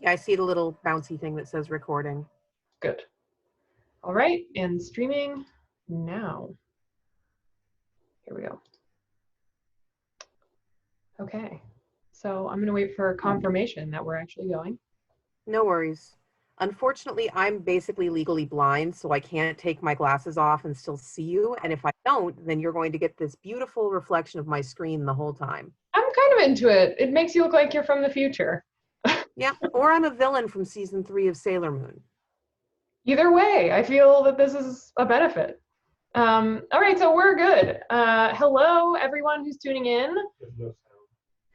Yeah, I see the little bouncy thing that says recording. Good. All right, and streaming now. Here we go. Okay, so I'm gonna wait for confirmation that we're actually going. No worries. Unfortunately, I'm basically legally blind, so I can't take my glasses off and still see you. And if I don't, then you're going to get this beautiful reflection of my screen the whole time. I'm kind of into it. It makes you look like you're from the future. Yeah, or I'm a villain from season 3 of Sailor Moon. Either way, I feel that this is a benefit. All right, so we're good. Hello, everyone who's tuning in. There's no sound.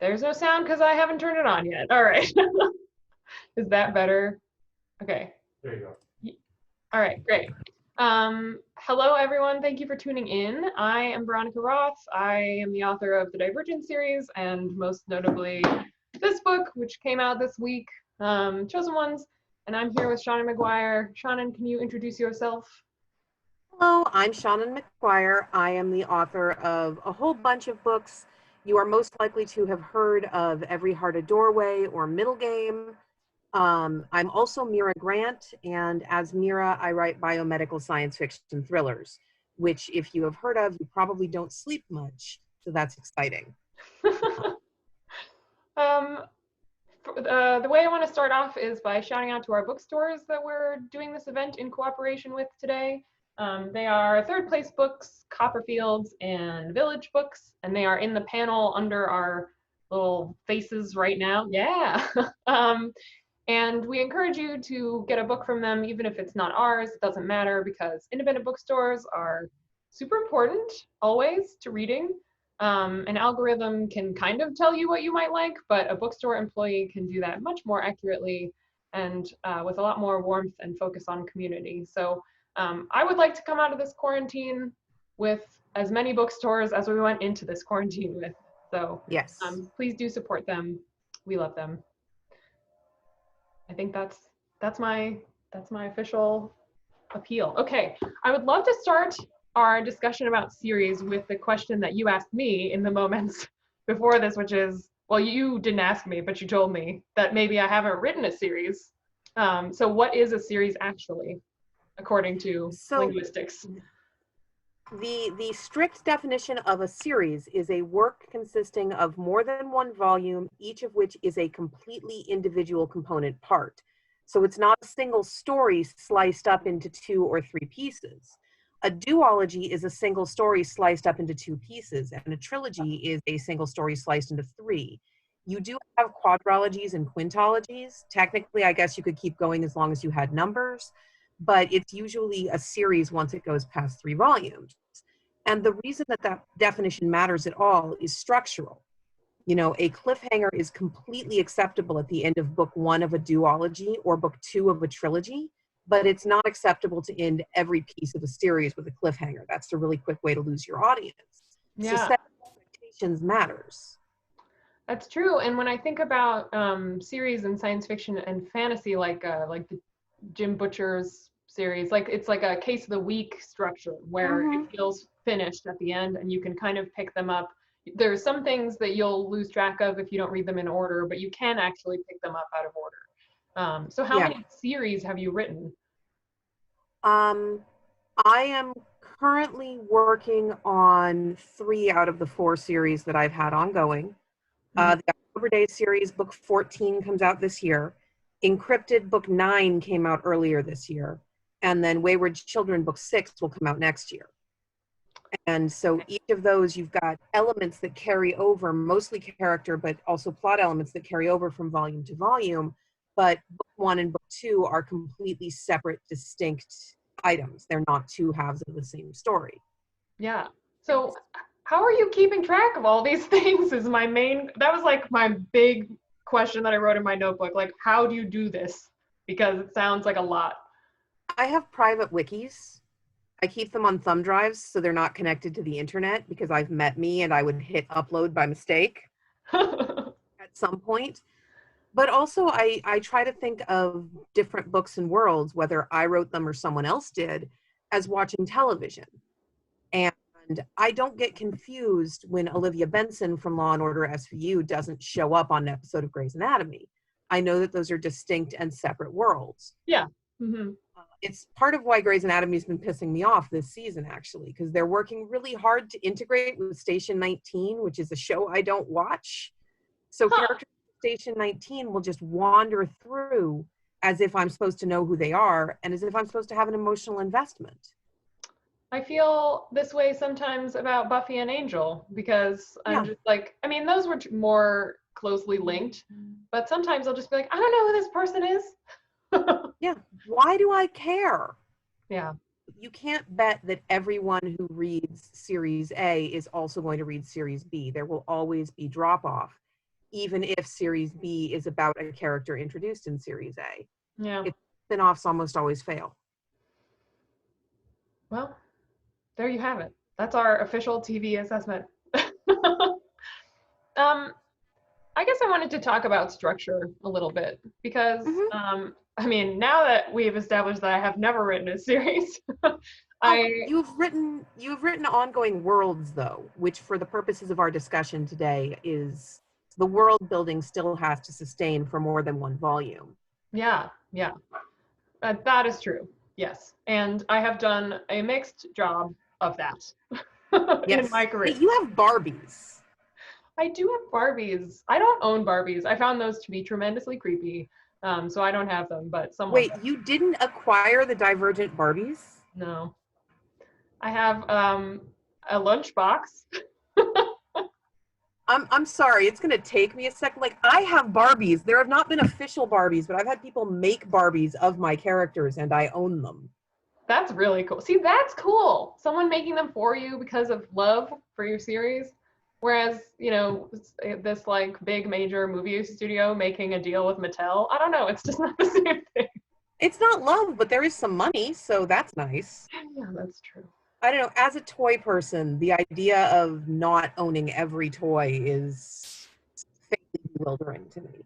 There's no sound because I haven't turned it on yet. All right. Is that better? Okay. There you go. All right, great. Hello, everyone. Thank you for tuning in. I am Veronica Roth. I am the author of the Divergent series and most notably this book, which came out this week, Chosen Ones. And I'm here with Seanan McGuire. Seanan, can you introduce yourself? Hello, I'm Seanan McGuire. I am the author of a whole bunch of books. You are most likely to have heard of Every Heart a Doorway or Middle Game. I'm also Mira Grant, and as Mira, I write biomedical science fiction thrillers, which if you have heard of, you probably don't sleep much, so that's exciting. The way I want to start off is by shouting out to our bookstores that we're doing this event in cooperation with today. They are Third Place Books, Copperfields, and Village Books, and they are in the panel under our little faces right now. Yeah. And we encourage you to get a book from them, even if it's not ours. It doesn't matter because independent bookstores are super important always to reading. An algorithm can kind of tell you what you might like, but a bookstore employee can do that much more accurately and with a lot more warmth and focus on community. So I would like to come out of this quarantine with as many bookstores as we went into this quarantine with. So yes, please do support them. We love them. I think that's my official appeal. Okay, I would love to start our discussion about series with the question that you asked me in the moments before this, which is, well, you didn't ask me, but you told me that maybe I haven't written a series. So what is a series actually, according to linguistics? The strict definition of a series is a work consisting of more than one volume, each of which is a completely individual component part. So it's not a single story sliced up into 2 or 3 pieces. A duology is a single story sliced up into 2 pieces, and a trilogy is a single story sliced into 3. You do have quadrologies and quintologies. Technically, I guess you could keep going as long as you had numbers, but it's usually a series once it goes past 3 volumes. And the reason that that definition matters at all is structural. You know, a cliffhanger is completely acceptable at the end of book 1 of a duology or book 2 of a trilogy, but it's not acceptable to end every piece of a series with a cliffhanger. That's a really quick way to lose your audience. Yeah. So setting expectations matters. That's true. And when I think about series in science fiction and fantasy, like the Jim Butcher's series, like it's like a case of the week structure where it feels finished at the end and you can kind of pick them up. There's some things that you'll lose track of if you don't read them in order, but you can actually pick them up out of order. So how many series have you written? I am currently working on 3 out of the 4 series that I've had ongoing. The October Days series, book 14 comes out this year. Encrypted, book 9 came out earlier this year. And then Wayward Children, book 6 will come out next year. And so each of those, you've got elements that carry over, mostly character, but also plot elements that carry over from volume to volume. But book 1 and book 2 are completely separate, distinct items. They're not 2 halves of the same story. Yeah. So how are you keeping track of all these things is that was like my big question that I wrote in my notebook. Like, how do you do this? Because it sounds like a lot. I have private wikis. I keep them on thumb drives so they're not connected to the internet because I've met me and I would hit upload by mistake at some point. But also I try to think of different books and worlds, whether I wrote them or someone else did, as watching television. And I don't get confused when Olivia Benson from Law & Order SVU doesn't show up on an episode of Grey's Anatomy. I know that those are distinct and separate worlds. Yeah. Mm-hmm. It's part of why Grey's Anatomy's been pissing me off this season, actually, because they're working really hard to integrate with Station 19, which is a show I don't watch. So characters in Station 19 will just wander through as if I'm supposed to know who they are and as if I'm supposed to have an emotional investment. I feel this way sometimes about Buffy and Angel because I'm just like, I mean, those were more closely linked, but sometimes I'll just be like, I don't know who this person is. Yeah. Why do I care? Yeah. You can't bet that everyone who reads Series A is also going to read Series B. There will always be drop-off, even if Series B is about a character introduced in Series A. Yeah. Spin-offs almost always fail. Well, there you have it. That's our official TV assessment. I guess I wanted to talk about structure a little bit because, I mean, now that we've established that I have never written a series, you've written ongoing worlds though, which for the purposes of our discussion today is the world building still has to sustain for more than one volume. Yeah, yeah, that is true. Yes, and I have done a mixed job of that in my career. Hey, you have Barbies. I do have Barbies. I don't own Barbies. I found those to be tremendously creepy, so I don't have them. But someone. Wait, you didn't acquire the Divergent Barbies? No. I have a lunchbox. I'm sorry, it's gonna take me a second. Like, I have Barbies. There have not been official Barbies, but I've had people make Barbies of my characters and I own them. That's really cool. See, that's cool. Someone making them for you because of love for your series. Whereas, you know, this like big major movie studio making a deal with Mattel, I don't know, it's just not the same thing. It's not love, but there is some money, so that's nice. Yeah, that's true. I don't know, as a toy person, the idea of not owning every toy is faintly bewildering to me.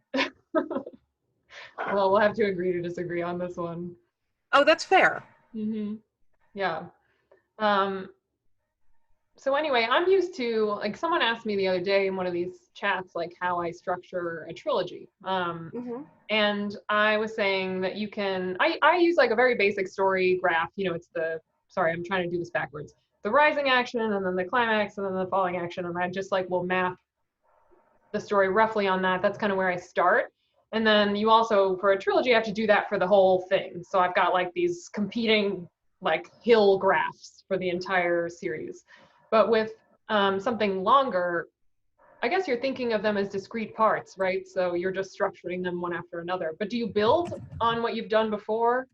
Well, we'll have to agree to disagree on this one. Oh, that's fair. Mm-hmm. Yeah. So anyway, I'm used to, like, someone asked me the other day in one of these chats, like, how I structure a trilogy. And I was saying that you can, I use like a very basic story graph. You know, it's sorry, I'm trying to do this backwards. The rising action and then the climax and then the falling action. And I just like will map the story roughly on that. That's kind of where I start. And then you also, for a trilogy, have to do that for the whole thing. So I've got like these competing like hill graphs for the entire series. But with something longer, I guess you're thinking of them as discrete parts, right? So you're just structuring them one after another. But do you build on what you've done before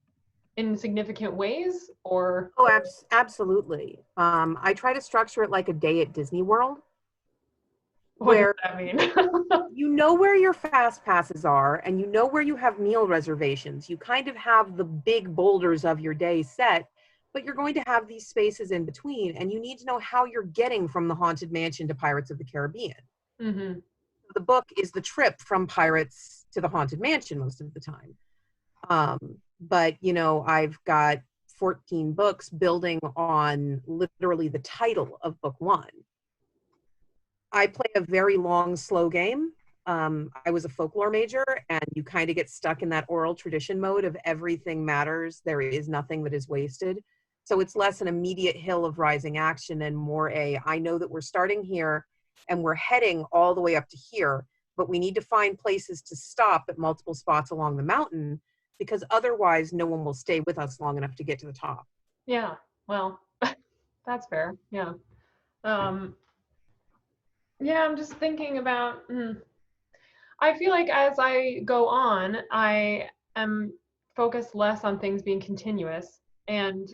in significant ways, or? Oh, absolutely. I try to structure it like a day at Disney World. What does that mean? You know where your fast passes are and you know where you have meal reservations. You kind of have the big boulders of your day set, but you're going to have these spaces in between, and you need to know how you're getting from the Haunted Mansion to Pirates of the Caribbean. Mm-hmm. The book is the trip from Pirates to the Haunted Mansion most of the time. But, you know, I've got 14 books building on literally the title of book one. I play a very long, slow game. I was a folklore major, and you kind of get stuck in that oral tradition mode of everything matters. There is nothing that is wasted. So it's less an immediate hill of rising action and more I know that we're starting here and we're heading all the way up to here, but we need to find places to stop at multiple spots along the mountain because otherwise no one will stay with us long enough to get to the top. Yeah, well, that's fair. Yeah. Yeah, I'm just thinking about, I feel like as I go on, I am focused less on things being continuous and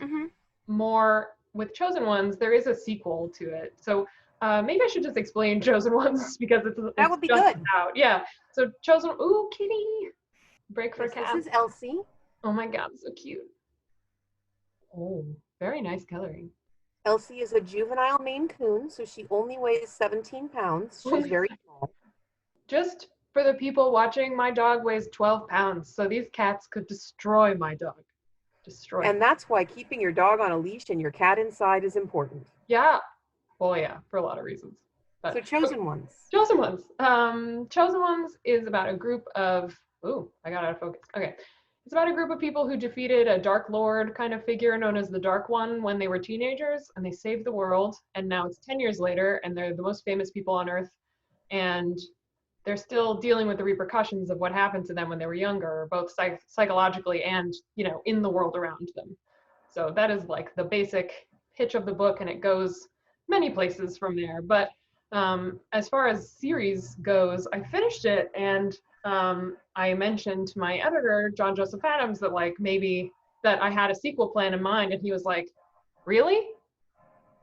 more with Chosen Ones, there is a sequel to it. So maybe I should just explain Chosen Ones because it's that would be just good. out. Yeah. So Chosen, ooh, kitty. Break for cat. This is Elsie. Oh my God, so cute. Oh, very nice coloring. Elsie is a juvenile Maine Coon, so she only weighs 17 pounds. She's very small. Just for the people watching, my dog weighs 12 pounds, so these cats could destroy my dog. And that's why keeping your dog on a leash and your cat inside is important. Yeah. Well, yeah, for a lot of reasons. But, so Chosen Ones. Chosen Ones. Chosen Ones is about a group of Ooh, I got out of focus. Okay. It's about a group of people who defeated a Dark Lord kind of figure known as the Dark One when they were teenagers, and they saved the world. And now it's 10 years later, and they're the most famous people on Earth. And they're still dealing with the repercussions of what happened to them when they were younger, both psychologically and, in the world around them. So that is like the basic pitch of the book, and it goes many places from there. But as far as series goes, I finished it, and I mentioned to my editor, John Joseph Adams, that like maybe that I had a sequel plan in mind, and he was like, "Really?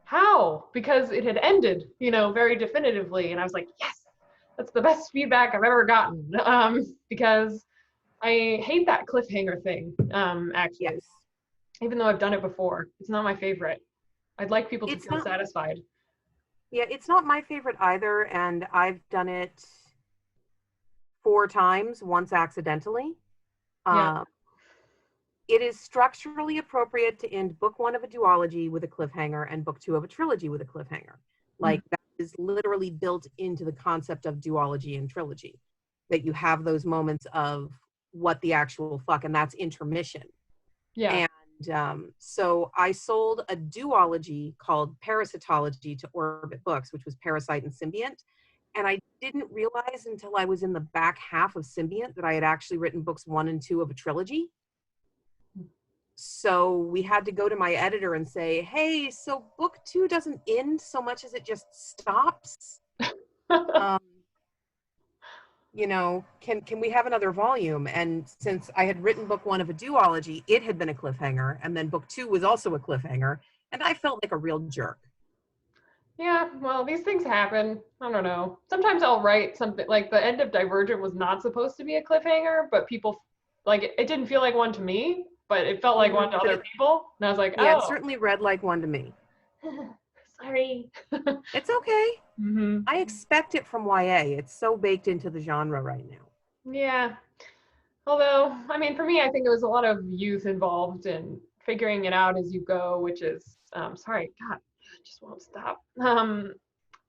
How?" Because it had ended, very definitively, and I was like, "Yes, that's the best feedback I've ever gotten." Because I hate that cliffhanger thing. Actually, Yes. Even though I've done it before, it's not my favorite. I'd like people to feel satisfied. Yeah, it's not my favorite either, and I've done it 4 times, once accidentally. Yeah. It is structurally appropriate to end book 1 of a duology with a cliffhanger and book 2 of a trilogy with a cliffhanger. Like, that is literally built into the concept of duology and trilogy, that you have those moments of what the actual fuck, and that's intermission. Yeah. And so I sold a duology called Parasitology to Orbit Books, which was Parasite and Symbiont. And I didn't realize until I was in the back half of Symbiont that I had actually written books 1 and 2 of a trilogy. So we had to go to my editor and say, hey, so book 2 doesn't end so much as it just stops. Can we have another volume? And since I had written book 1 of a duology, it had been a cliffhanger. And then book 2 was also a cliffhanger. And I felt like a real jerk. Yeah, well, these things happen. I don't know. Sometimes I'll write something like the End of Divergent was not supposed to be a cliffhanger, but people, like, it didn't feel like one to me, but it felt like one to other people. And I was like, yeah, it certainly read like one to me. Sorry. It's okay. Mm-hmm. I expect it from YA. It's so baked into the genre right now. Yeah. Although, I mean, for me, I think it was a lot of youth involved in figuring it out as you go, which is, sorry, God, I just won't stop.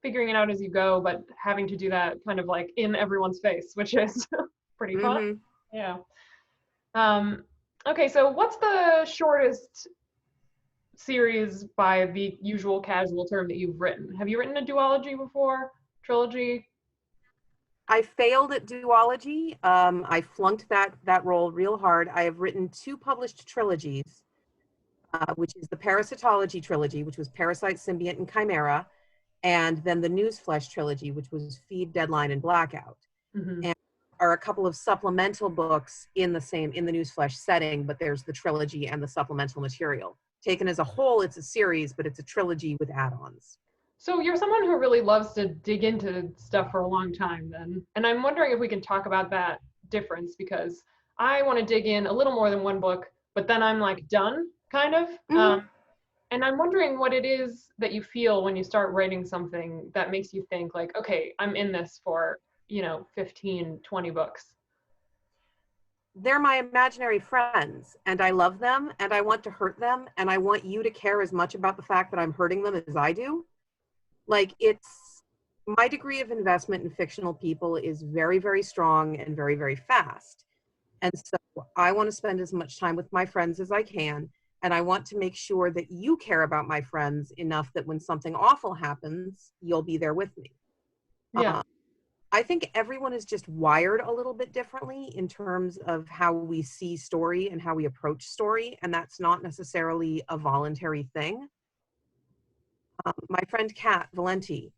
Figuring it out as you go, but having to do that kind of like in everyone's face, which is pretty fun. Yeah. Okay, so what's the shortest series by the usual casual term that you've written? Have you written a duology before? Trilogy? I failed at duology. I flunked that role real hard. I have written 2 published trilogies, which is the Parasitology trilogy, which was Parasite, Symbiont, and Chimera, and then the Newsflesh trilogy, which was Feed, Deadline, and Blackout. Mm-hmm. And are a couple of supplemental books in the Newsflesh setting, but there's the trilogy and the supplemental material. Taken as a whole, it's a series, but it's a trilogy with add-ons. So you're someone who really loves to dig into stuff for a long time then. And I'm wondering if we can talk about that difference, because I want to dig in a little more than one book, but then I'm like done, kind of. Mm-hmm. And I'm wondering what it is that you feel when you start writing something that makes you think like, okay, I'm in this for, 15, 20 books. They're my imaginary friends, and I love them, and I want to hurt them, and I want you to care as much about the fact that I'm hurting them as I do. Like, it's my degree of investment in fictional people is very, very strong and very, very fast. And so I want to spend as much time with my friends as I can. And I want to make sure that you care about my friends enough that when something awful happens, you'll be there with me. Yeah. I think everyone is just wired a little bit differently in terms of how we see story and how we approach story. And that's not necessarily a voluntary thing. My friend Kat Valenti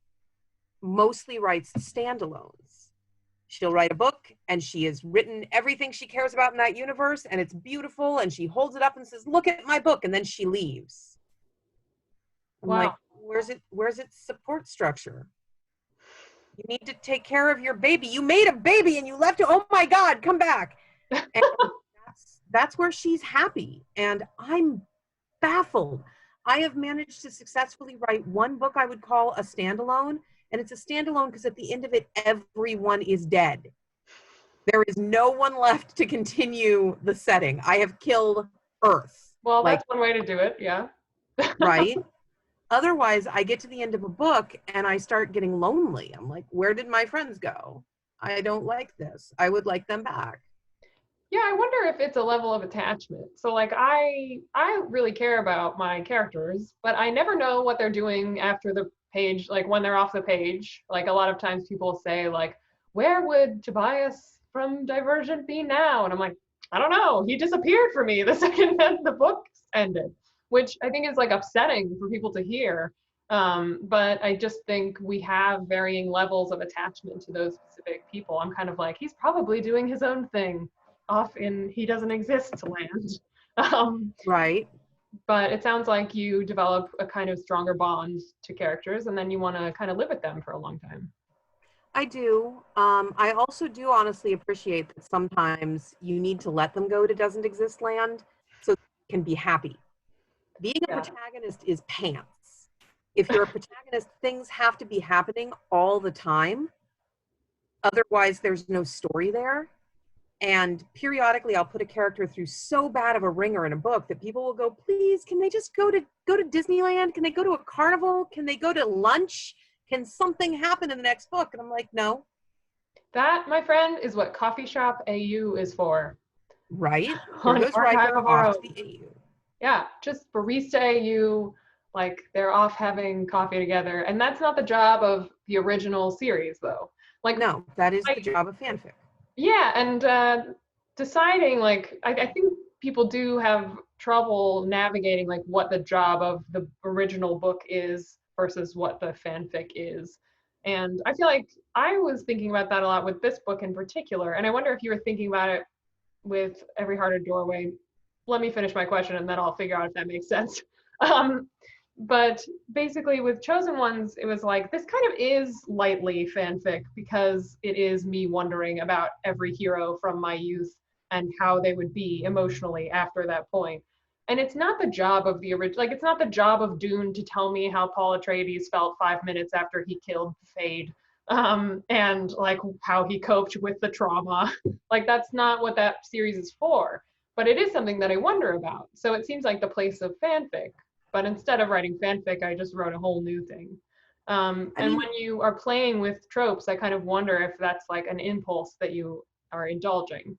mostly writes standalones. She'll write a book and she has written everything she cares about in that universe and it's beautiful and she holds it up and says, look at my book, and then she leaves. I'm like, where's its support structure? You need to take care of your baby. You made a baby and you left it. Oh my God, come back. And that's where she's happy. And I'm baffled. I have managed to successfully write one book I would call a standalone. And it's a standalone because at the end of it, everyone is dead. There is no one left to continue the setting. I have killed Earth. Well, that's one way to do it, yeah. Right? Otherwise, I get to the end of a book and I start getting lonely. I'm like, where did my friends go? I don't like this. I would like them back. Yeah, I wonder if it's a level of attachment. So like I really care about my characters, but I never know what they're doing after the page, like when they're off the page. Like a lot of times people say like, where would Tobias from Divergent be now? And I'm like, I don't know. He disappeared for me the second that the book ended, which I think is like upsetting for people to hear. But I just think we have varying levels of attachment to those specific people. I'm kind of like, he's probably doing his own thing off in he doesn't exist land. Right. But it sounds like you develop a kind of stronger bond to characters and then you want to kind of live with them for a long time. I do. I also do honestly appreciate that sometimes you need to let them go to doesn't exist land so you can be happy. Being a protagonist is pants. If you're a protagonist, things have to be happening all the time. Otherwise, there's no story there. And periodically, I'll put a character through so bad of a ringer in a book that people will go, please, can they just go to Disneyland? Can they go to a carnival? Can they go to lunch? Can something happen in the next book? And I'm like, no. That, my friend, is what Coffee Shop AU is for. Right? On Here goes Archive Riker of Our off Own. to the AU. Yeah, just barista AU, like they're off having coffee together. And that's not the job of the original series, though. Like, no, that is the job of fanfic. Yeah, and deciding, like, I think people do have trouble navigating, like, what the job of the original book is versus what the fanfic is. And I feel like I was thinking about that a lot with this book in particular. And I wonder if you were thinking about it with Every Heart a Doorway. Let me finish my question and then I'll figure out if that makes sense. Um, but basically with Chosen Ones, it was like, this kind of is lightly fanfic because it is me wondering about every hero from my youth and how they would be emotionally after that point. And it's not the job of the original, like, it's not the job of Dune to tell me how Paul Atreides felt 5 minutes after he killed Fade, and like how he coped with the trauma. Like, that's not what that series is for, but it is something that I wonder about. So it seems like the place of fanfic, but instead of writing fanfic, I just wrote a whole new thing. And when you are playing with tropes, I kind of wonder if that's like an impulse that you are indulging.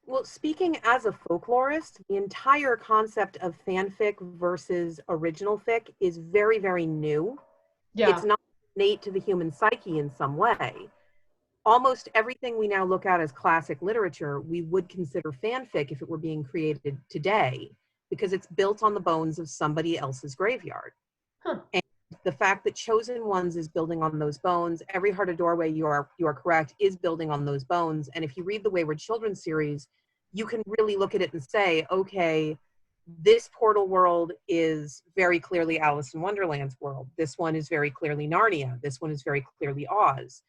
Well, speaking as a folklorist, the entire concept of fanfic versus original fic is very, very new. Yeah. It's not innate to the human psyche in some way. Almost everything we now look at as classic literature, we would consider fanfic if it were being created today, because it's built on the bones of somebody else's graveyard. Huh. And the fact that Chosen Ones is building on those bones, Every Heart a Doorway, you are correct, is building on those bones. And if you read the Wayward Children series, you can really look at it and say, okay, this portal world is very clearly Alice in Wonderland's world. This one is very clearly Narnia. This one is very clearly Oz.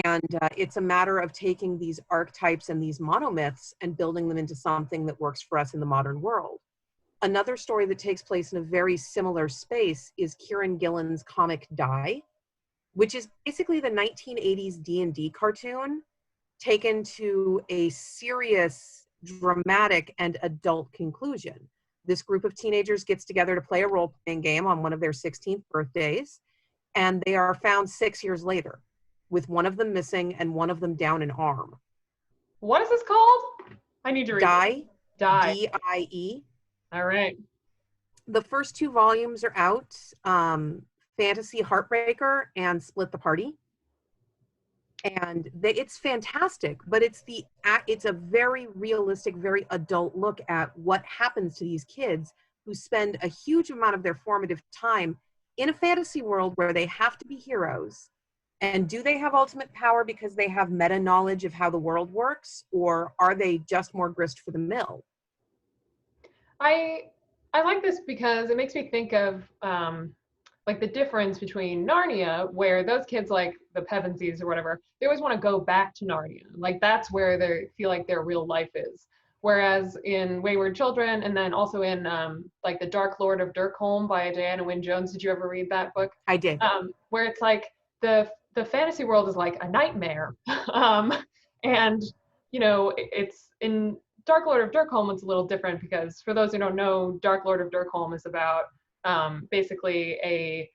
And it's a matter of taking these archetypes and these monomyths and building them into something that works for us in the modern world. Another story that takes place in a very similar space is Kieran Gillen's comic Die, which is basically the 1980s D&D cartoon taken to a serious, dramatic, and adult conclusion. This group of teenagers gets together to play a role-playing game on one of their 16th birthdays, and they are found 6 years later, with one of them missing and one of them down an arm. What is this called? I need to read Die. Die. D-I-E. All right. The first 2 volumes are out, Fantasy Heartbreaker and Split the Party. And it's fantastic, but it's a very realistic, very adult look at what happens to these kids who spend a huge amount of their formative time in a fantasy world where they have to be heroes. And do they have ultimate power because they have meta knowledge of how the world works, or are they just more grist for the mill? I like this because it makes me think of like the difference between Narnia, where those kids, like the Pevensies or whatever, they always want to go back to Narnia. Like that's where they feel like their real life is. Whereas in Wayward Children, and then also in like The Dark Lord of Dirkholm by Diana Wynne Jones. Did you ever read that book? I did. Where it's like the fantasy world is like a nightmare, and you know it's in Dark Lord of Dirkholm. It's a little different because for those who don't know, Dark Lord of Dirkholm is about basically a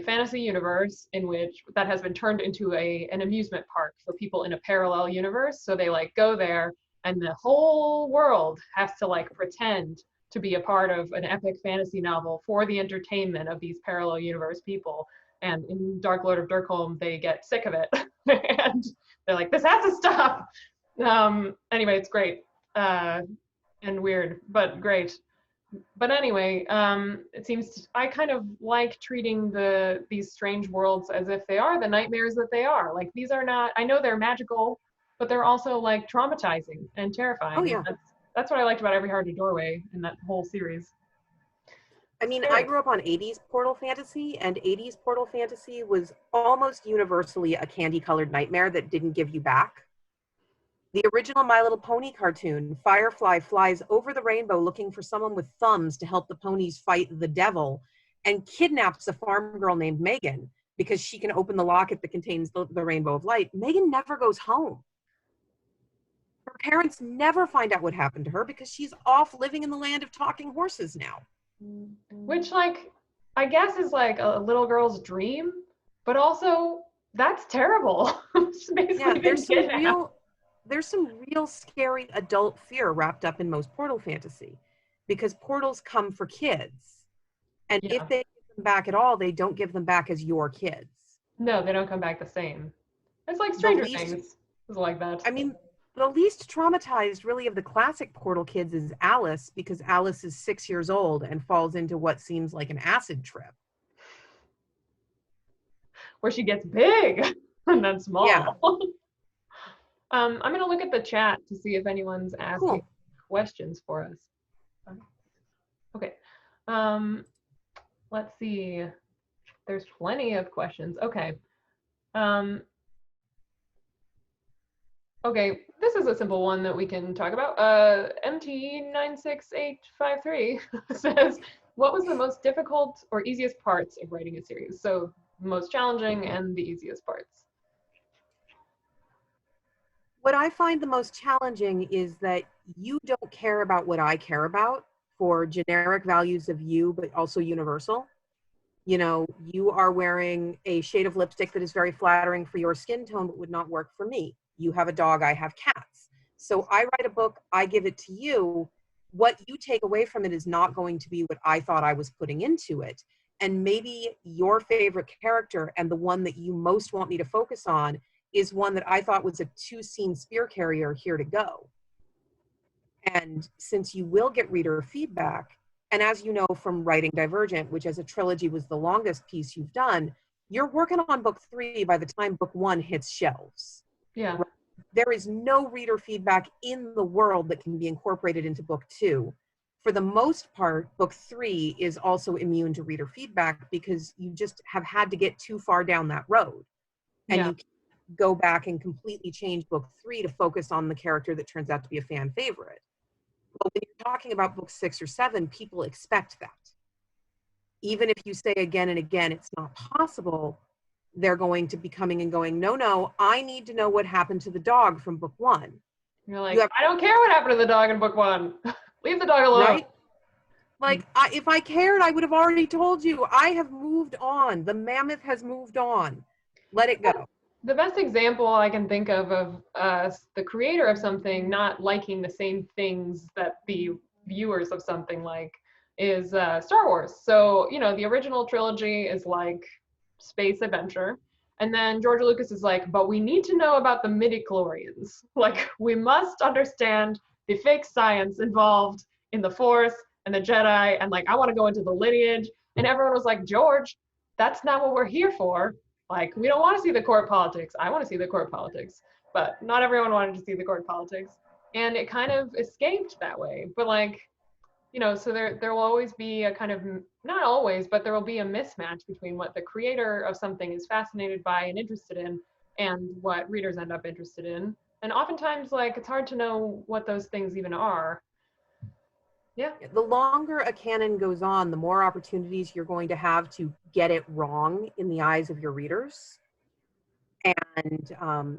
fantasy universe in which that has been turned into an amusement park for people in a parallel universe. So they like go there and the whole world has to like pretend to be a part of an epic fantasy novel for the entertainment of these parallel universe people. And in Dark Lord of Dirkholm, they get sick of it. And they're like, this has to stop. Anyway, it's great. And weird, but great. But anyway, it seems I kind of like treating these strange worlds as if they are the nightmares that they are. Like, these are not, I know they're magical, but they're also like traumatizing and terrifying. Oh yeah. And that's what I liked about Every Heart a Doorway in that whole series. I mean, I grew up on 80s portal fantasy, and 80s portal fantasy was almost universally a candy-colored nightmare that didn't give you back. The original My Little Pony cartoon, Firefly flies over the rainbow looking for someone with thumbs to help the ponies fight the devil, and kidnaps a farm girl named Megan because she can open the locket that contains the rainbow of light. Megan never goes home. Her parents never find out what happened to her because she's off living in the land of talking horses now. Which, like, I guess is like a little girl's dream, but also that's terrible. Yeah, there's some real scary adult fear wrapped up in most portal fantasy, because portals come for kids, and if they give them back at all, they don't give them back as your kids. No, they don't come back the same. It's like Stranger Things. It's like that. I mean, the least traumatized really of the classic portal kids is Alice, because Alice is 6 years old and falls into what seems like an acid trip. Where she gets big and then small. Yeah. I'm going to look at the chat to see if anyone's asking questions for us. Okay. Let's see. There's plenty of questions. Okay. Okay, this is a simple one that we can talk about. MT96853 says, what was the most difficult or easiest parts of writing a series? So most challenging and the easiest parts. What I find the most challenging is that you don't care about what I care about for generic values of you, but also universal. You know, you are wearing a shade of lipstick that is very flattering for your skin tone, but would not work for me. You have a dog, I have cats. So I write a book, I give it to you. What you take away from it is not going to be what I thought I was putting into it. And maybe your favorite character and the one that you most want me to focus on is one that I thought was a 2-scene spear carrier here to go. And since you will get reader feedback, and as you know from writing Divergent, which as a trilogy was the longest piece you've done, you're working on book 3 by the time book 1 hits shelves. Yeah. There is no reader feedback in the world that can be incorporated into book 2. For the most part, book 3 is also immune to reader feedback because you just have had to get too far down that road. And you go back and completely change book 3 to focus on the character that turns out to be a fan favorite. But when you're talking about book 6 or 7, people expect that. Even if you say again and again, it's not possible, they're going to be coming and going, no, I need to know what happened to the dog from book 1. You're like, I don't care what happened to the dog in book 1. Leave the dog alone. Right? Like, if I cared, I would have already told you. I have moved on. The mammoth has moved on. Let it go. The best example I can think of the creator of something not liking the same things that the viewers of something like is Star Wars. So, you know, the original trilogy is like space adventure. And then George Lucas is like, but we need to know about the midichlorians. Like, we must understand the fake science involved in the Force and the Jedi. And like, I want to go into the lineage. And everyone was like, George, that's not what we're here for. Like, we don't want to see the court politics. I want to see the court politics, but not everyone wanted to see the court politics. And it kind of escaped that way. But like, you know, so there will always be a kind of, not always, but there will be a mismatch between what the creator of something is fascinated by and interested in and what readers end up interested in. And oftentimes, like, it's hard to know what those things even are. Yeah. The longer a canon goes on, the more opportunities you're going to have to get it wrong in the eyes of your readers. And,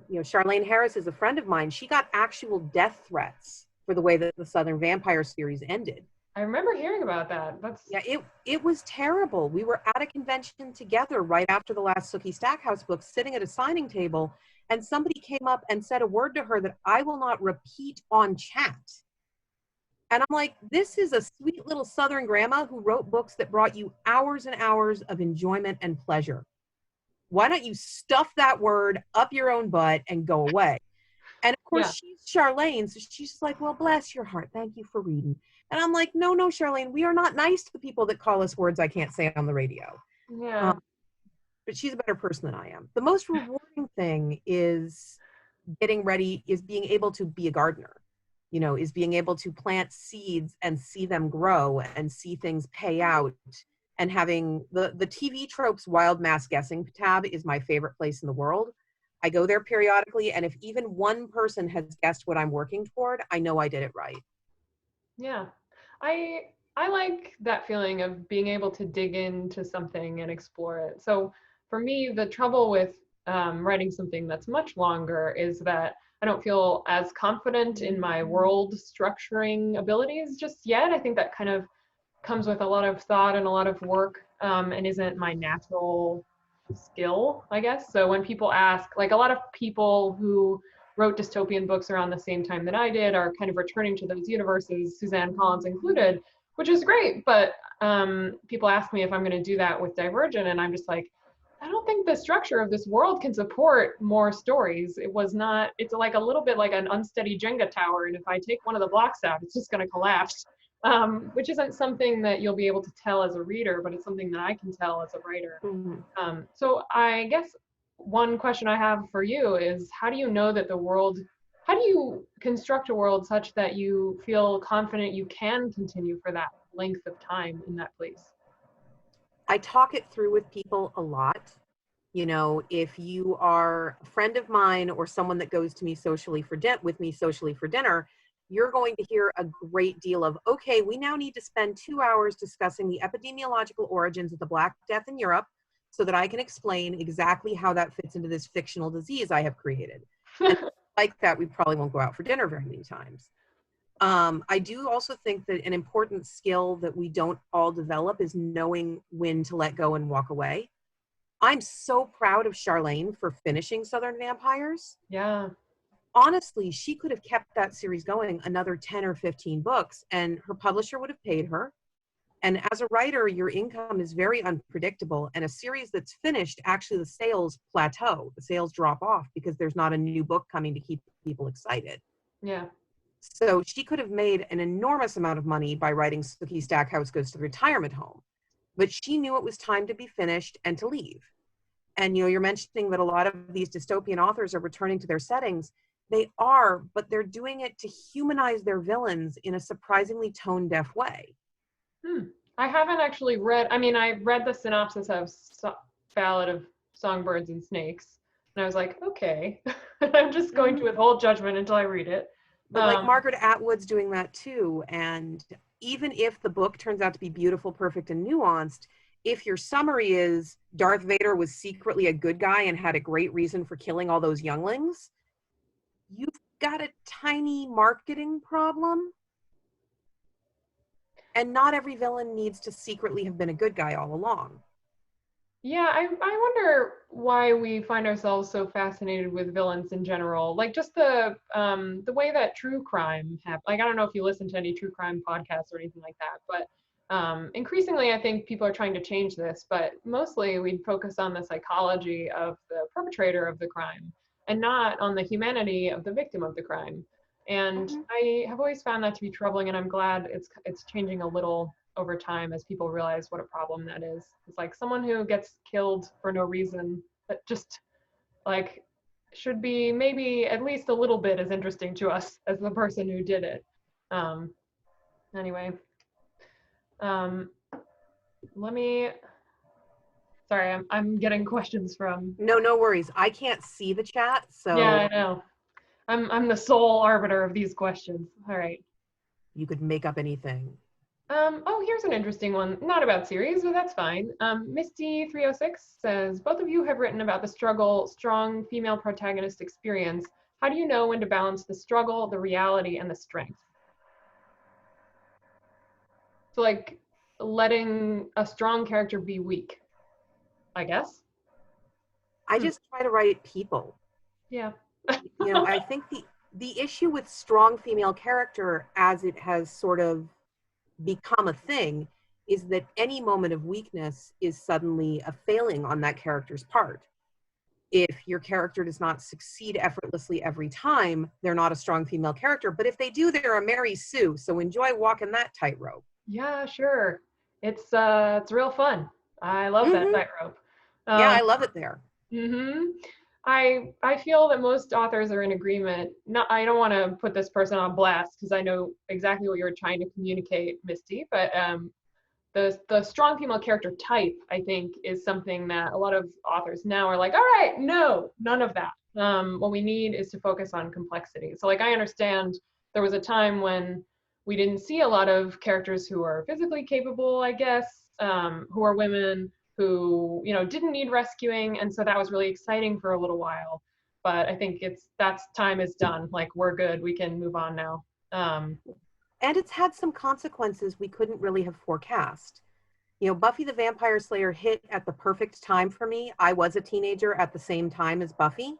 you know, Charlaine Harris is a friend of mine. She got actual death threats for the way that the Southern Vampire series ended. I remember hearing about that. Yeah, it was terrible. We were at a convention together right after the last Sookie Stackhouse book, sitting at a signing table, and somebody came up and said a word to her that I will not repeat on chat. And I'm like, this is a sweet little Southern grandma who wrote books that brought you hours and hours of enjoyment and pleasure. Why don't you stuff that word up your own butt and go away? And of course, she's Charlene, so she's just like, well, bless your heart. Thank you for reading. And I'm like, no, Charlene, we are not nice to the people that call us words I can't say on the radio. Yeah. But she's a better person than I am. The most rewarding thing is being able to be a gardener, is being able to plant seeds and see them grow and see things pay out. And having the TV Tropes Wild Mass Guessing tab is my favorite place in the world. I go there periodically, and if even one person has guessed what I'm working toward, I know I did it right. Yeah. I like that feeling of being able to dig into something and explore it. So for me, the trouble with writing something that's much longer is that I don't feel as confident in my world structuring abilities just yet. I think that kind of comes with a lot of thought and a lot of work, and isn't my natural skill, I guess. So when people ask, like a lot of people who wrote dystopian books around the same time that I did are kind of returning to those universes, Suzanne Collins included, which is great. But people ask me if I'm going to do that with Divergent, and I'm just like, I don't think the structure of this world can support more stories. It's like a little bit like an unsteady Jenga tower, and if I take one of the blocks out, it's just going to collapse. Which isn't something that you'll be able to tell as a reader, but it's something that I can tell as a writer. Mm-hmm. So I guess one question I have for you is, how do you construct a world such that you feel confident you can continue for that length of time in that place? I talk it through with people a lot. If you are a friend of mine or someone that goes to me with me socially for dinner, you're going to hear a great deal of, okay, we now need to spend 2 hours discussing the epidemiological origins of the Black Death in Europe so that I can explain exactly how that fits into this fictional disease I have created. And like that, we probably won't go out for dinner very many times. I do also think that an important skill that we don't all develop is knowing when to let go and walk away. I'm so proud of Charlene for finishing Southern Vampires. Yeah. Honestly, she could have kept that series going another 10 or 15 books, and her publisher would have paid her. And as a writer, your income is very unpredictable. And a series that's finished, actually the sales plateau, the sales drop off because there's not a new book coming to keep people excited. Yeah. So she could have made an enormous amount of money by writing Sookie Stackhouse Goes to the Retirement Home. But she knew it was time to be finished and to leave. And you're mentioning that a lot of these dystopian authors are returning to their settings. They are, but they're doing it to humanize their villains in a surprisingly tone-deaf way. I haven't actually read, I read the synopsis of Ballad of Songbirds and Snakes, and I was like, okay, I'm just going to withhold judgment until I read it. But like Margaret Atwood's doing that too, and even if the book turns out to be beautiful, perfect, and nuanced, if your summary is Darth Vader was secretly a good guy and had a great reason for killing all those younglings, you've got a tiny marketing problem. And not every villain needs to secretly have been a good guy all along. Yeah, I wonder why we find ourselves so fascinated with villains in general. Like just the way that true crime happens. Like I don't know if you listen to any true crime podcasts or anything like that, but increasingly I think people are trying to change this. But mostly we'd focus on the psychology of the perpetrator of the crime and not on the humanity of the victim of the crime. And I have always found that to be troubling, and I'm glad it's changing a little over time as people realize what a problem that is. It's like someone who gets killed for no reason that just like should be maybe at least a little bit as interesting to us as the person who did it. Anyway, let me. Sorry, I'm getting questions from. No worries. I can't see the chat, so Yeah, I know. I'm the sole arbiter of these questions. All right. You could make up anything. Oh, here's an interesting one. Not about series, but that's fine. Misty306 says, both of you have written about the strong female protagonist experience. How do you know when to balance the struggle, the reality, and the strength? So like letting a strong character be weak, I guess. I just try to write people. Yeah. You know, I think the issue with strong female character as it has sort of become a thing is that any moment of weakness is suddenly a failing on that character's part. If your character does not succeed effortlessly every time, they're not a strong female character. But if they do, they're a Mary Sue. So enjoy walking that tightrope. Yeah, sure. It's real fun. I love that Mm-hmm. tightrope. Yeah, Um, I love it there. hmm I feel that most authors are in agreement. Not, I don't want to put this person on blast because I know exactly what you're trying to communicate, Misty. But the strong female character type, I think, is something that a lot of authors now are like, all right, no, none of that. What we need is to focus on complexity. So, like, I understand there was a time when we didn't see a lot of characters who are physically capable, I guess, who are women who, you know, didn't need rescuing, and so that was really exciting for a little while. But I think that's time is done. Like, we're good. We can move on now. Um, And it's had some consequences we couldn't really have forecast. You know, Buffy the Vampire Slayer hit at the perfect time for me. I was a teenager at the same time as Buffy.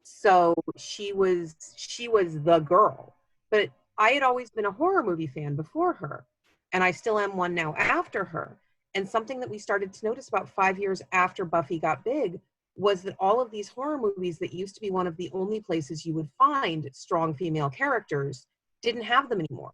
So she was the girl. But I had always been a horror movie fan before her, and I still am one now after her. And something that we started to notice about 5 years after Buffy got big was that all of these horror movies that used to be one of the only places you would find strong female characters didn't have them anymore.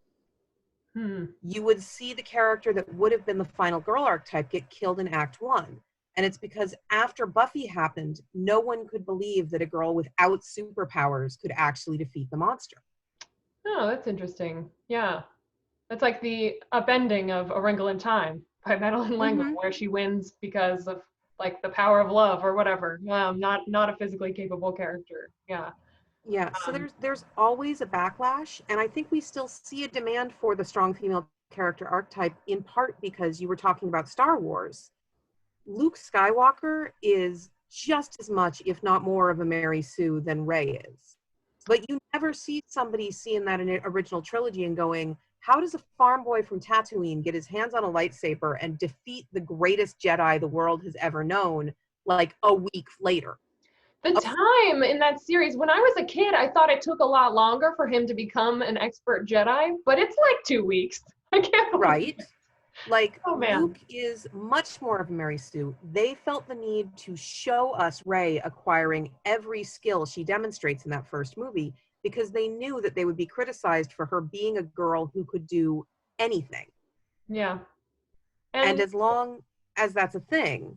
hmm. You would see the character that would have been the final girl archetype get killed in Act One. And it's because after Buffy happened, no one could believe that a girl without superpowers could actually defeat the monster. Oh, that's interesting. Yeah. That's like the upending of A Wrinkle in Time by Madeline Langham, Mm-hmm. where she wins because of like the power of love or whatever. Not a physically capable character. Yeah. Yeah, so Um, there's always a backlash, and I think we still see a demand for the strong female character archetype in part because you were talking about Star Wars. Luke Skywalker is just as much, if not more, of a Mary Sue than Rey is. But you never see somebody seeing that in an original trilogy and going, how does a farm boy from Tatooine get his hands on a lightsaber and defeat the greatest Jedi the world has ever known like a week later? the Of time in that series, when I was a kid, I thought it took a lot longer for him to become an expert Jedi, but it's like 2 weeks. I can't believe right. it. Like Oh man. Luke is much more of a Mary Sue. They felt the need to show us Rey acquiring every skill she demonstrates in that first movie because they knew that they would be criticized for her being a girl who could do anything. Yeah. And And as long as that's a thing,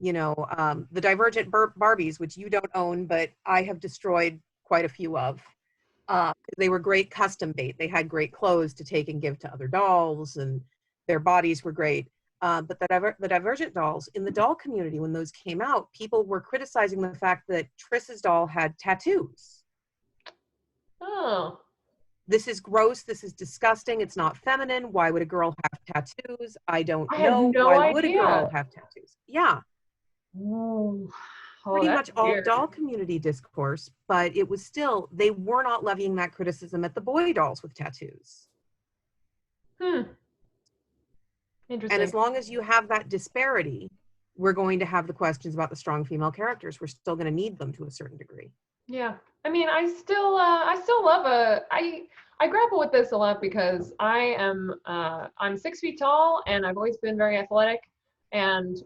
you know, the Divergent Barbies, which you don't own, but I have destroyed quite a few of. They were great custom bait. They had great clothes to take and give to other dolls, and their bodies were great. But the Divergent dolls in the doll community, when those came out, people were criticizing the fact that Triss's doll had tattoos. oh, This is gross. This is disgusting. It's not feminine. Why would a girl have tattoos? I don't I had know. no Why would a girl idea. have tattoos? Yeah, Ooh. Oh, pretty that's much all weird. doll community discourse, but it was still, they were not levying that criticism at the boy dolls with tattoos. Hmm. And Interesting. as long as you have that disparity, we're going to have the questions about the strong female characters. We're still going to need them to a certain degree. Yeah. I mean, I still love I grapple with this a lot because I'm 6 feet tall and I've always been very athletic, and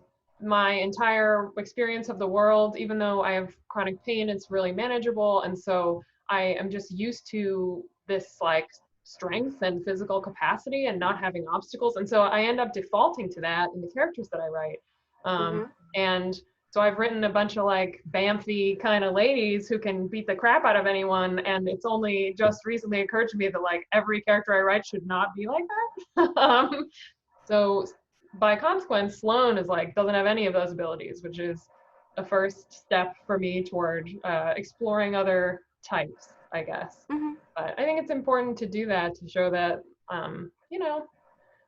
my entire experience of the world, even though I have chronic pain, it's really manageable, and so I am just used to this like strength and physical capacity and not having obstacles, and so I end up defaulting to that in the characters that I write. Mm-hmm. And so I've written a bunch of like Bamfy kind of ladies who can beat the crap out of anyone, and it's only just recently occurred to me that like every character I write should not be like that. So by consequence, Sloane is like doesn't have any of those abilities, which is a first step for me toward exploring other types, I guess. Mm-hmm. But I think it's important to do that to show that, you know,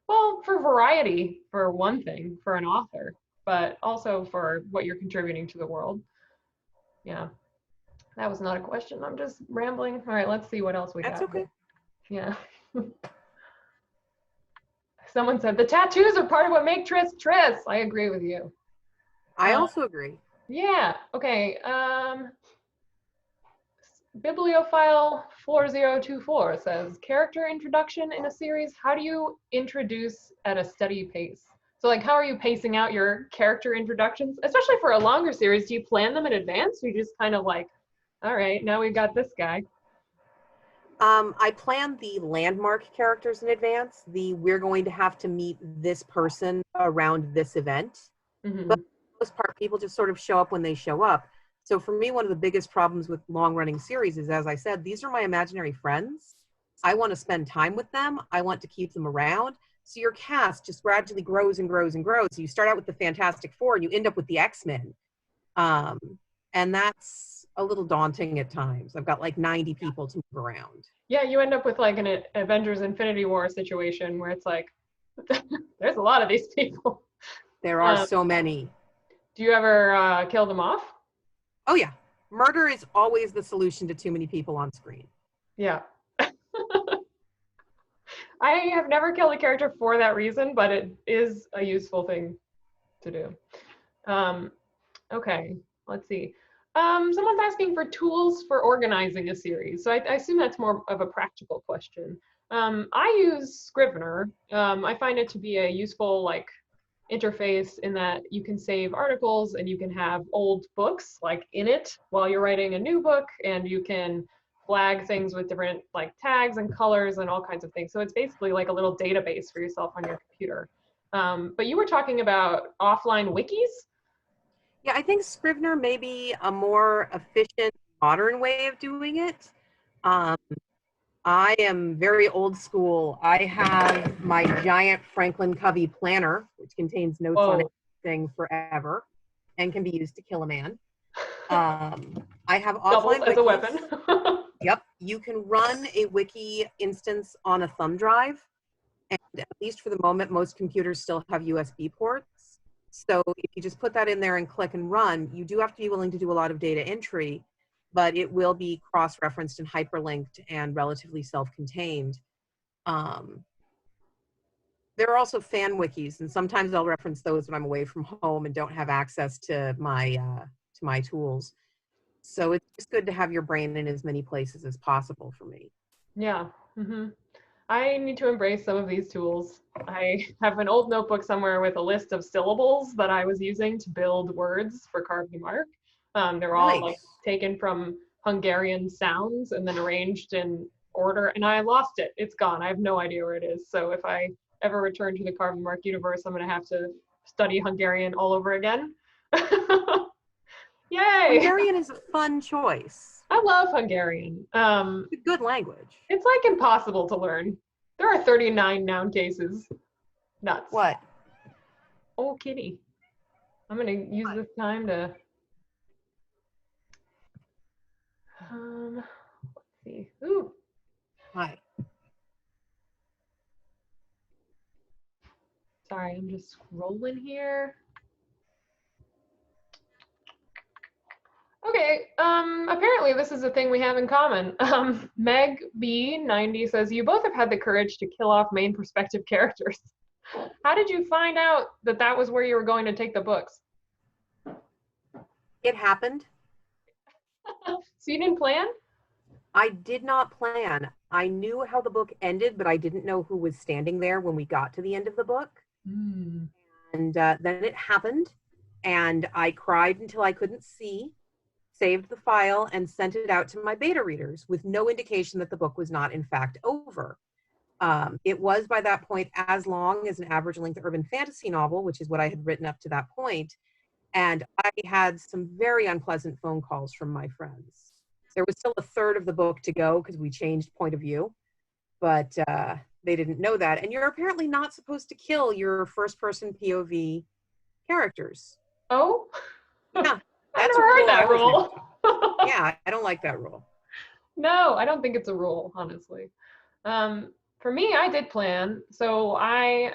well, for variety, for one thing, for an author, but also for what you're contributing to the world. Yeah, that was not a question. I'm just rambling. All right, let's see what else we That's got okay. here. Yeah. Someone said the tattoos are part of what make Triss Triss. I agree with you. I Uh, also agree. Yeah. Okay. Bibliophile 4024 says, character introduction in a series. How do you introduce at a steady pace? So like, how are you pacing out your character introductions, especially for a longer series? Do you plan them in advance, or you just kind of like, all right, now we've got this guy? I plan the landmark characters in advance. We're going to have to meet this person around this event. But Mm-hmm. for the most part, people just sort of show up when they show up. So for me, one of the biggest problems with long running series is, as I said, these are my imaginary friends. I want to spend time with them. I want to keep them around. So your cast just gradually grows and grows and grows. So you start out with the Fantastic Four and you end up with the X-Men. Um, and that's a little daunting at times. I've got like 90 people to move around. Yeah, you end up with like an Avengers Infinity War situation where it's like, there's a lot of these people. There are Um, so many. do you ever kill them off? Oh, yeah. Murder is always the solution to too many people on screen. Yeah. I have never killed a character for that reason, but it is a useful thing to do. Um, okay, let's see. Someone's asking for tools for organizing a series. So I assume that's more of a practical question. I use Scrivener. I find it to be a useful like interface in that you can save articles and you can have old books like in it while you're writing a new book, and you can flag things with different like tags and colors and all kinds of things. So it's basically like a little database for yourself on your computer. But you were talking about offline wikis. Yeah, I think Scrivener may be a more efficient, modern way of doing it. Um, I am very old school. I have my giant Franklin Covey planner, which contains notes on Whoa. everything forever and can be used to kill a man. I have Doubles offline as a wikis. weapon. Yep, you can run a wiki instance on a thumb drive, and at least for the moment, most computers still have USB ports. So if you just put that in there and click and run, you do have to be willing to do a lot of data entry, but it will be cross-referenced and hyperlinked and relatively self-contained. Um, there are also fan wikis, and sometimes I'll reference those when I'm away from home and don't have access to my tools. So it's just good to have your brain in as many places as possible for me. Yeah. Hmm. I need to embrace some of these tools. I have an old notebook somewhere with a list of syllables that I was using to build words for Carve the Mark. They're all like Nice. taken from Hungarian sounds and then arranged in order, and I lost it. It's gone. I have no idea where it is. So if I ever return to the Carve the Mark universe, I'm gonna have to study Hungarian all over again. Yay! Hungarian is a fun choice. I love Hungarian. It's a good language. It's like impossible to learn. There are 39 noun cases. Nuts. What? Oh, kitty. I'm gonna use this time to let's see. Ooh, Hi. sorry, I'm just scrolling here. Okay, apparently this is a thing we have in common. Meg B90 says, you both have had the courage to kill off main perspective characters. How did you find out that that was where you were going to take the books? It happened. So you didn't plan? I did not plan. I knew how the book ended, but I didn't know who was standing there when we got to the end of the book. Mm. And then it happened, and I cried until I couldn't see, saved the file, and sent it out to my beta readers with no indication that the book was not, in fact, over. It was by that point as long as an average length urban fantasy novel, which is what I had written up to that point. And I had some very unpleasant phone calls from my friends. There was still a third of the book to go because we changed point of view, but they didn't know that. And you're apparently not supposed to kill your first person POV characters. Oh, Yeah, I that's a never heard rule I that was never rule. taught. Yeah, I don't like that rule. No, I don't think it's a rule, honestly. For me, I did plan. So I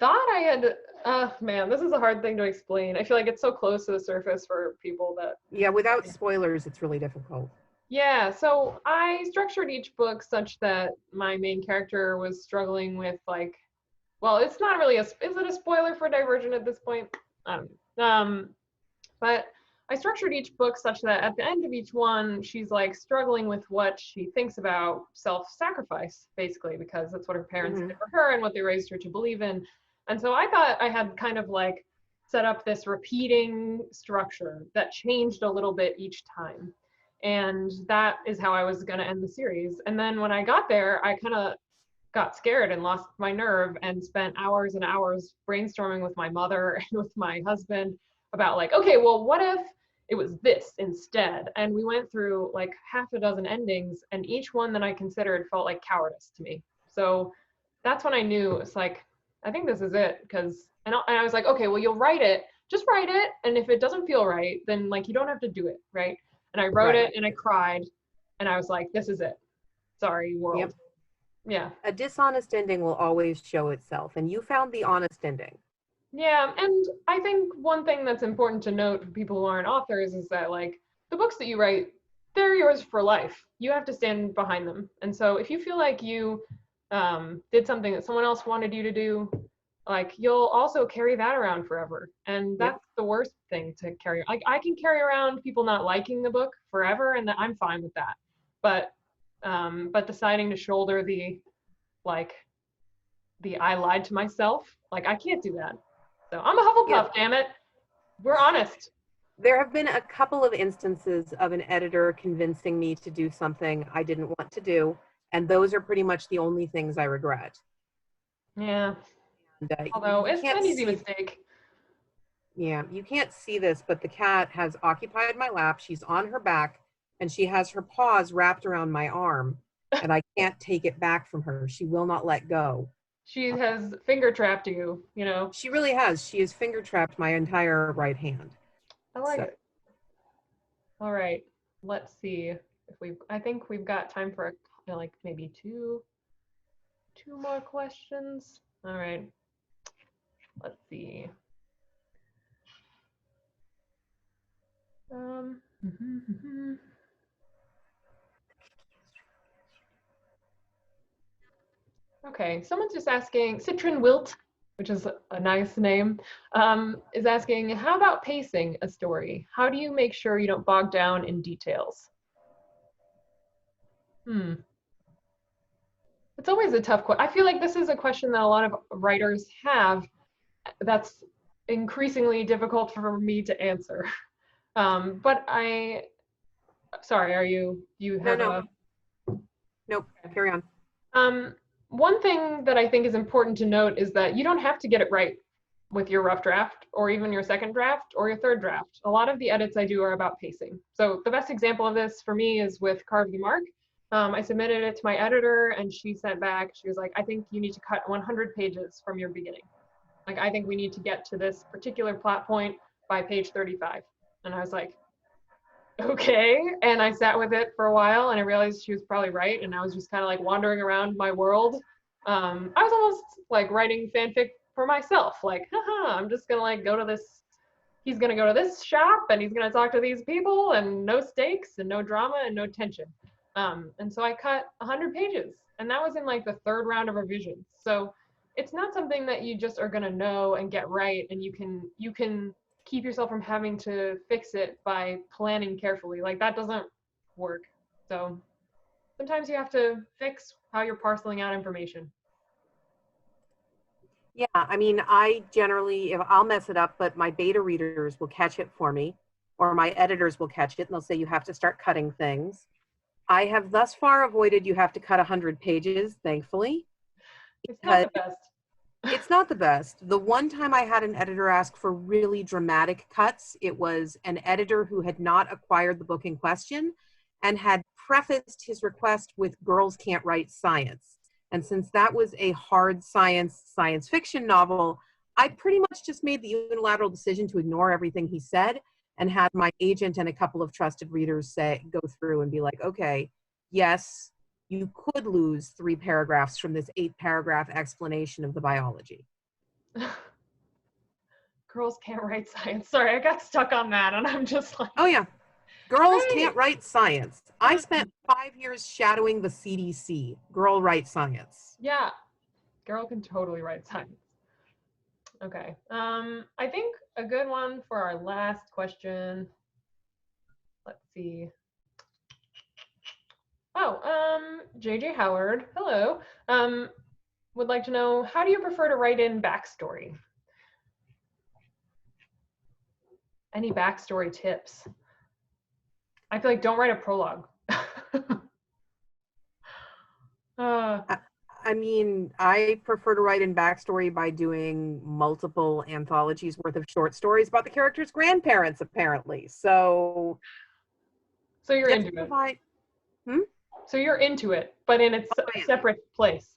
thought I had. Man, this is a hard thing to explain. I feel like it's so close to the surface for people that. Yeah, without spoilers, it's really difficult. Yeah, so I structured each book such that my main character was struggling with like, well, it's not really a. Is it a spoiler for Divergent at this point? I don't know. But I structured each book such that at the end of each one, she's like struggling with what she thinks about self-sacrifice, basically, because that's what her parents did for her and what they raised her to believe in. And so I thought I had kind of like set up this repeating structure that changed a little bit each time. And that is how I was going to end the series. And then when I got there, I kind of got scared and lost my nerve and spent hours and hours brainstorming with my mother and with my husband about like, okay, well, what if it was this instead? And we went through like half a dozen endings, and each one that I considered felt like cowardice to me. So that's when I knew it's like, I think this is it. And I was like, okay, well, you'll write it, just write it. And if it doesn't feel right, then like, you don't have to do it, right? And I wrote it and I cried and I was like, this is it. Sorry, world. Yep. Yeah. A dishonest ending will always show itself, and you found the honest ending. Yeah, and I think one thing that's important to note for people who aren't authors is that like the books that you write, they're yours for life. You have to stand behind them. And so if you feel like you did something that someone else wanted you to do, like you'll also carry that around forever. And that's the worst thing to carry. Like I can carry around people not liking the book forever, and I'm fine with that. But deciding to shoulder the I lied to myself, like I can't do that. So I'm a Hufflepuff, damn it. We're honest. There have been a couple of instances of an editor convincing me to do something I didn't want to do, and those are pretty much the only things I regret. Yeah. And, although it's an easy mistake. Yeah, you can't see this, but the cat has occupied my lap. She's on her back, and she has her paws wrapped around my arm, and I can't take it back from her. She will not let go. She has finger trapped you, you know. She really has. She has finger trapped my entire right hand. I like it. All right, let's see if I think we've got time for like maybe two more questions. All right, let's see. Okay, someone's just asking, Citron Wilt, which is a nice name, is asking, how about pacing a story? How do you make sure you don't bog down in details? It's always a tough question. I feel like this is a question that a lot of writers have that's increasingly difficult for me to answer. But sorry, you have Nope, carry on. One thing that I think is important to note is that you don't have to get it right with your rough draft or even your second draft or your third draft. A lot of the edits I do are about pacing. So the best example of this for me is with Carve the Mark. I submitted it to my editor and she sent back, she was like, I think you need to cut 100 pages from your beginning. Like, I think we need to get to this particular plot point by page 35. And I was like, okay. And I sat with it for a while and I realized she was probably right. And I was just kind of like wandering around my world. I was almost like writing fanfic for myself. Like, haha, I'm just gonna like go to this, he's gonna go to this shop and he's gonna talk to these people and no stakes and no drama and no tension. And so I cut 100 pages and that was in like the third round of revisions. So it's not something that you just are gonna know and get right. And you can keep yourself from having to fix it by planning carefully. Like that doesn't work. So sometimes you have to fix how you're parceling out information. Yeah, I mean, I generally, if I'll mess it up, but my beta readers will catch it for me, or my editors will catch it and they'll say, you have to start cutting things. I have thus far avoided you have to cut 100 pages, thankfully. It's not the best. It's not the best. The one time I had an editor ask for really dramatic cuts, it was an editor who had not acquired the book in question and had prefaced his request with "Girls Can't Write Science." And since that was a hard science fiction novel, I pretty much just made the unilateral decision to ignore everything he said and had my agent and a couple of trusted readers go through and be like, okay, yes, you could lose 3 paragraphs from this 8-paragraph explanation of the biology. Girls can't write science. Sorry, I got stuck on that and I'm just like, oh yeah, girls can't write science. I spent 5 years shadowing the CDC. Girl write science. Yeah, girl can totally write science. Okay. I think a good one for our last question. Let's see. Oh, JJ Howard, hello. Would like to know, how do you prefer to write in backstory? Any backstory tips? I feel like don't write a prologue. uh, I mean, I prefer to write in backstory by doing multiple anthologies worth of short stories about the character's grandparents, apparently. So you're you have into to it. provide. So you're into it, but in its I am. separate place.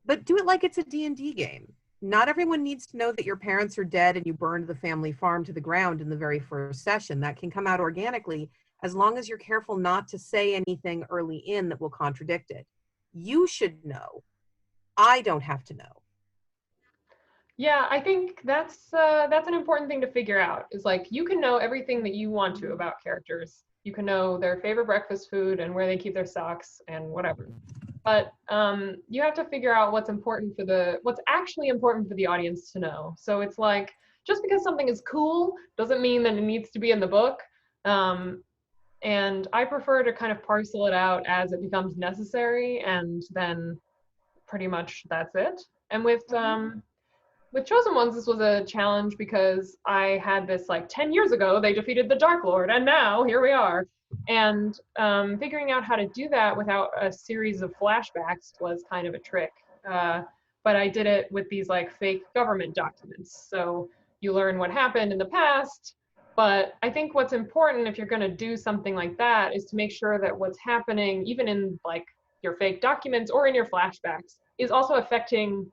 But do it like it's a D&D game. Not everyone needs to know that your parents are dead and you burned the family farm to the ground in the very first session. That can come out organically as long as you're careful not to say anything early in that will contradict it. You should know. I don't have to know. Yeah, I think that's an important thing to figure out. Is like you can know everything that you want to about characters. You can know their favorite breakfast food and where they keep their socks and whatever. But you have to figure out what's actually important for the audience to know. So it's like just because something is cool doesn't mean that it needs to be in the book. Um, and I prefer to kind of parcel it out as it becomes necessary, and then pretty much that's it. And with Chosen Ones, this was a challenge because I had this like 10 years ago, they defeated the Dark Lord, and now here we are. And figuring out how to do that without a series of flashbacks was kind of a trick. But I did it with these like fake government documents. So you learn what happened in the past. But I think what's important if you're going to do something like that is to make sure that what's happening, even in like your fake documents or in your flashbacks, is also affecting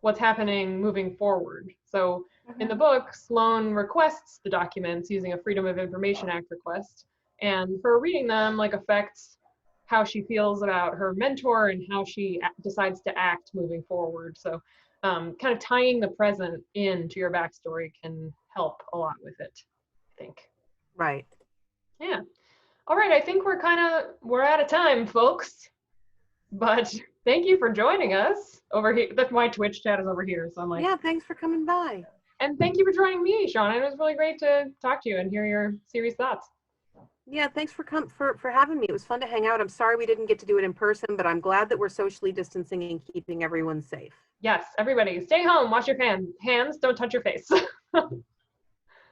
what's happening moving forward. So in the book, Sloane requests the documents using a Freedom of Information Act request, and her reading them like affects how she feels about her mentor and how she decides to act moving forward. So kind of tying the present into your backstory can help a lot with it, I think. Right. Yeah. All right, I think we're out of time, folks. But thank you for joining us over here. That's my Twitch chat is over here, so I'm like, Yeah, thanks for coming by. And thank you for joining me, Sean. It was really great to talk to you and hear your series thoughts. Yeah, thanks for having me. It was fun to hang out. I'm sorry we didn't get to do it in person, but I'm glad that we're socially distancing and keeping everyone safe. Yes, everybody, stay home, wash your hands, don't touch your face.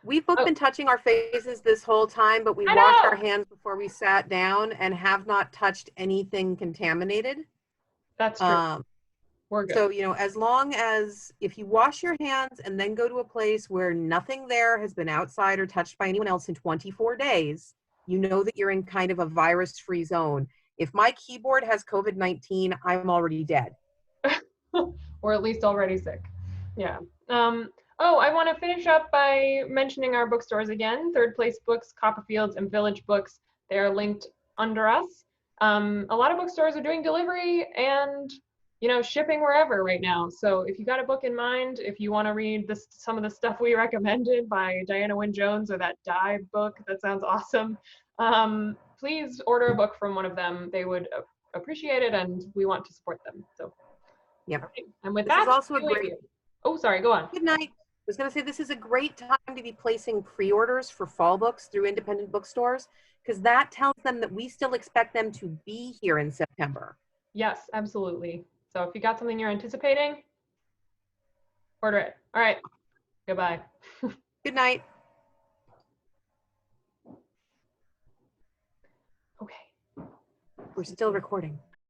We've both been touching our faces this whole time, but we I washed our know. hands before we sat down and have not touched anything contaminated. That's true. We're good. So, as long as if you wash your hands and then go to a place where nothing there has been outside or touched by anyone else in 24 days, you know that you're in kind of a virus-free zone. If my keyboard has COVID-19, I'm already dead. Or at least already sick. Yeah. I want to finish up by mentioning our bookstores again. Third Place Books, Copperfields, and Village Books. They are linked under us. A lot of bookstores are doing delivery and shipping wherever right now. So if you got a book in mind, if you want to read some of the stuff we recommended by Diana Wynne Jones or that Dive book, that sounds awesome. Please order a book from one of them. They would appreciate it, and we want to support them. So. Yep. Right. And with this that, is also a great. Oh, sorry. Go on. Good night. I was going to say this is a great time to be placing pre-orders for fall books through independent bookstores because that tells them that we still expect them to be here in September. Yes, absolutely. So if you got something you're anticipating, order it. All right. Goodbye. Good night. Okay. We're still recording.